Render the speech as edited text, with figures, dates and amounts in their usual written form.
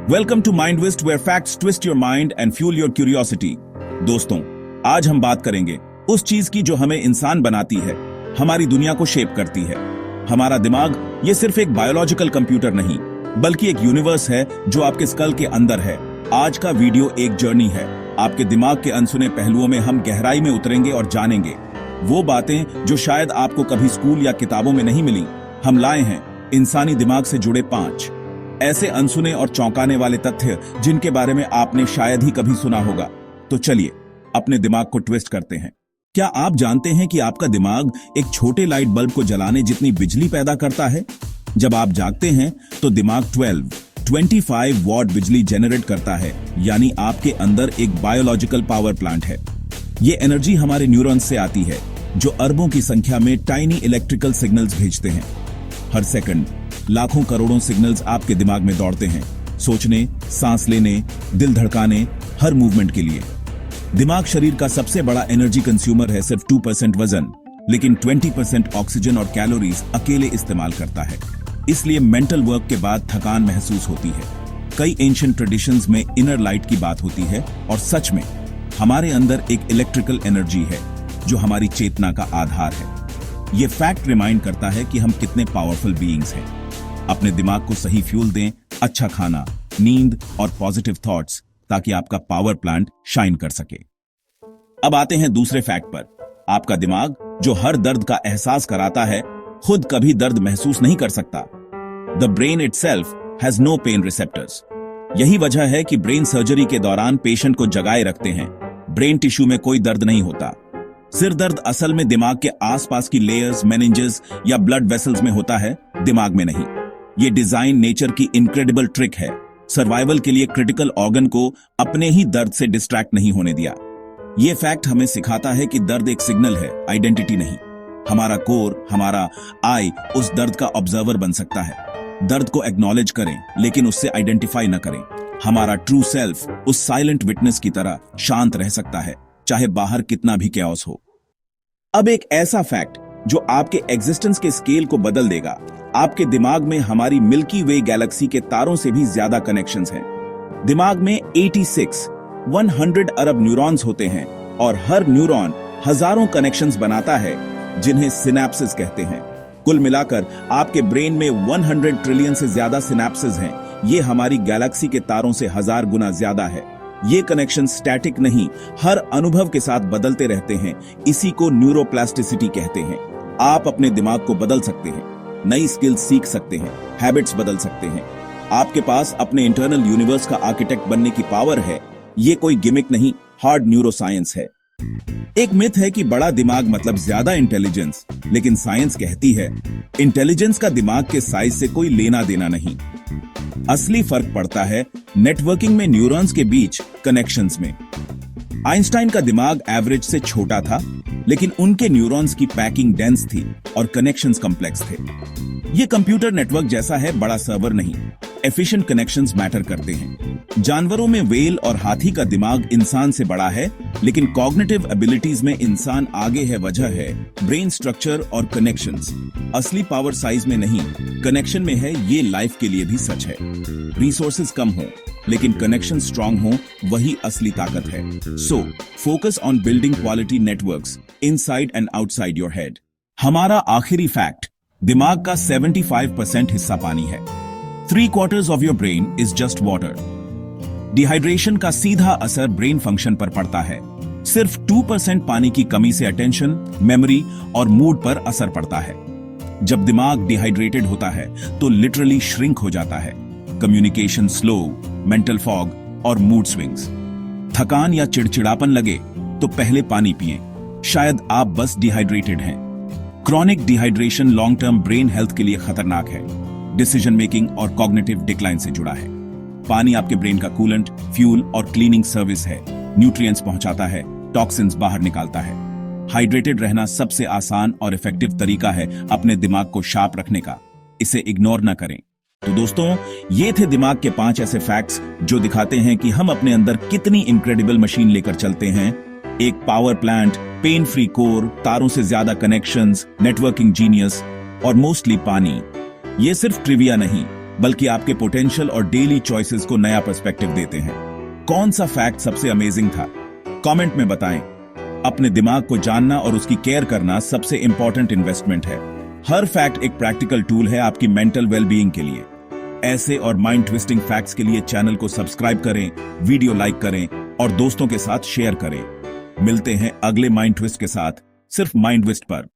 Welcome to Mindwist where facts twist your mind and fuel your curiosity. दोस्तों, आज हम बात करेंगे उस चीज की जो हमें इंसान बनाती है, हमारी दुनिया को शेप करती है। हमारा दिमाग ये सिर्फ एक बायोलॉजिकल कंप्यूटर नहीं, बल्कि एक यूनिवर्स है जो आपके स्कल के अंदर है। आज का वीडियो एक जर्नी है। आपके दिमाग के अनसुने पहलुओं में हम गहराई में उतरेंगे और जानेंगे वो बातें जो शायद आपको कभी स्कूल या किताबों में नहीं मिली। हम लाए हैं इंसानी दिमाग से जुड़े 5 ऐसे अनसुने और चौंकाने वाले तथ्य जिनके बारे में आपने शायद ही कभी सुना होगा। तो चलिए अपने दिमाग को ट्विस्ट करते हैं। क्या आप जानते हैं कि आपका दिमाग एक छोटे लाइट बल्ब को जलाने जितनी बिजली पैदा करता है? जब आप जागते हैं तो दिमाग 25 वॉट बिजली जनरेट करता है, यानी आपके अंदर एक बायोलॉजिकल पावर प्लांट है। ये एनर्जी हमारे न्यूरॉन्स से आती है, जो अरबों की संख्या में टाइनी इलेक्ट्रिकल सिग्नल्स भेजते हैं। हर सेकंड लाखों करोड़ों सिग्नल्स आपके दिमाग में दौड़ते हैं, सोचने, सांस लेने, दिल धड़काने, हर मूवमेंट के लिए। दिमाग शरीर का सबसे बड़ा एनर्जी कंज्यूमर है। सिर्फ 2% वजन, लेकिन 20% ऑक्सीजन और कैलोरीज अकेले इस्तेमाल करता है। इसलिए मेंटल वर्क के बाद थकान महसूस होती है। कई एंशिएंट ट्रेडिशंस में इनर लाइट की बात होती है, और सच में हमारे अंदर एक इलेक्ट्रिकल एनर्जी है जो हमारी चेतना का आधार है। ये फैक्ट रिमाइंड करता है कि हम कितने पावरफुल बीइंग्स हैं। अपने दिमाग को सही फ्यूल दें, अच्छा खाना, नींद और पॉजिटिव थॉट्स, ताकि आपका पावर प्लांट शाइन कर सके। अब आते हैं दूसरे फैक्ट पर। आपका दिमाग जो हर दर्द का एहसास कराता है, खुद कभी दर्द महसूस नहीं कर सकता। The brain itself has no pain receptors. यही वजह है कि ब्रेन सर्जरी के दौरान पेशेंट को जगाए रखते हैं। ब्रेन टिश्यू में कोई दर्द नहीं होता। सिर दर्द असल में दिमाग के आसपास की लेयर्स, मेनिंजेस या ब्लड वेसल्स में होता है, दिमाग में नहीं। ये डिजाइन नेचर की इनक्रेडिबल ट्रिक है। सर्वाइवल के लिए क्रिटिकल ऑर्गन को अपने ही दर्द से डिस्ट्रैक्ट नहीं होने दिया। ये फैक्ट हमें सिखाता है कि दर्द एक सिग्नल है, आइडेंटिटी नहीं। हमारा कोर, हमारा आई उस दर्द का ऑब्जर्वर बन सकता है। दर्द को एक्नॉलेज करें, लेकिन उससे आइडेंटिफाई न करें। हमारा ट्रू सेल्फ उस साइलेंट विटनेस की तरह शांत रह सकता है, चाहे बाहर कितना भी कैओस हो। अब एक ऐसा फैक्ट जो आपके एग्जिस्टेंस के स्केल को बदल देगा। आपके दिमाग में हमारी मिल्की वे गैलेक्सी के तारों से भी ज्यादा कनेक्शंस हैं। दिमाग में 100 अरब न्यूरॉन्स होते हैं, और हर न्यूरॉन हजारों कनेक्शंस बनाता है, जिन्हें सिनेप्सिस कहते हैं। कुल मिलाकर आपके ब्रेन में 100 ट्रिलियन से ज्यादा सिनेप्सिस हैं। ये हमारी गैलेक्सी के तारों से 1000 गुना ज्यादा है। ये कनेक्शन स्टैटिक नहीं, हर अनुभव के साथ बदलते रहते हैं। इसी को न्यूरोप्लास्टिसिटी कहते हैं। आप अपने दिमाग को बदल सकते हैं, नई स्किल्स सीख सकते हैं, हैबिट्स बदल सकते हैं। आपके पास अपने इंटरनल यूनिवर्स का आर्किटेक्ट बनने की पावर है। ये कोई गिमिक नहीं, हार्ड न्यूरोसाइंस है। एक मिथ है कि बड़ा दिमाग मतलब ज्यादा इंटेलिजेंस, लेकिन साइंस कहती है इंटेलिजेंस का दिमाग के साइज से कोई लेना देना नहीं। असली फर्क पड़ता है नेटवर्किंग में, न्यूरॉन्स के बीच कनेक्शंस में। आइंस्टाइन का दिमाग एवरेज से छोटा था, लेकिन उनके न्यूरॉन्स की पैकिंग डेंस थी और कनेक्शंस कॉम्प्लेक्स थे। ये कंप्यूटर नेटवर्क जैसा है, बड़ा सर्वर नहीं। एफिशिएंट कनेक्शंस मैटर करते हैं। जानवरों में व्हेल और हाथी का दिमाग इंसान से बड़ा है, लेकिन कॉग्निटिव एबिलिटीज में इंसान आगे है। वजह है ब्रेन स्ट्रक्चर और कनेक्शंस। असली पावर साइज में नहीं, कनेक्शन में है। ये लाइफ के लिए भी सच है। रिसोर्सेज कम हो, लेकिन कनेक्शन स्ट्रांग हो, वही असली ताकत है। So focus on building quality networks inside and outside your head. हमारा आखिरी फैक्ट, दिमाग का 75% हिस्सा पानी है। 3/4 of your brain is just water. Dehydration का सीधा असर ब्रेन फंक्शन पर पड़ता है। सिर्फ 2% पानी की कमी से अटेंशन, मेमोरी और मूड पर असर पड़ता है। जब दिमाग डिहाइड्रेटेड होता है तो लिटरली श्रिंक हो जाता है। कम्युनिकेशन स्लो, मेंटल फॉग और मूड स्विंग्स। थकान या चिड़चिड़ापन लगे तो पहले पानी पिएं, शायद आप बस डिहाइड्रेटेड हैं। Chronic dehydration long term brain health के लिए खतरनाक है। डिसीजन मेकिंग और कॉग्निटिव डिक्लाइन से जुड़ा है। पानी आपके ब्रेन का कूलेंट, फ्यूल और क्लीनिंग सर्विस है। न्यूट्रिएंट्स पहुंचाता है, टॉक्सिन्स बाहर निकालता है। हाइड्रेटेड रहना सबसे आसान और इफेक्टिव तरीका है अपने दिमाग को शार्प रखने का। इसे इग्नोर ना करें। तो दोस्तों, ये थे दिमाग के 5 ऐसे फैक्ट्स जो दिखाते हैं कि हम अपने अंदर कितनी इनक्रेडिबल मशीन लेकर चलते हैं। एक power plant, pain free core, तारों से ज्यादा कनेक्शंस, नेटवर्किंग जीनियस और मोस्टली पानी। ये सिर्फ ट्रिविया नहीं, बल्कि आपके पोटेंशियल और डेली चॉइसेस को नया पर्सपेक्टिव देते हैं। कौन सा फैक्ट सबसे अमेजिंग था? कमेंट में बताएं। अपने दिमाग को जानना और उसकी केयर करना सबसे इंपॉर्टेंट इन्वेस्टमेंट है। हर फैक्ट एक प्रैक्टिकल टूल है आपकी मेंटल वेलबीइंग के लिए। ऐसे और माइंड ट्विस्टिंग फैक्ट्स के लिए चैनल को सब्सक्राइब करें, वीडियो लाइक करें और दोस्तों के साथ शेयर करें। मिलते हैं अगले माइंड ट्विस्ट के साथ, सिर्फ माइंड ट्विस्ट पर।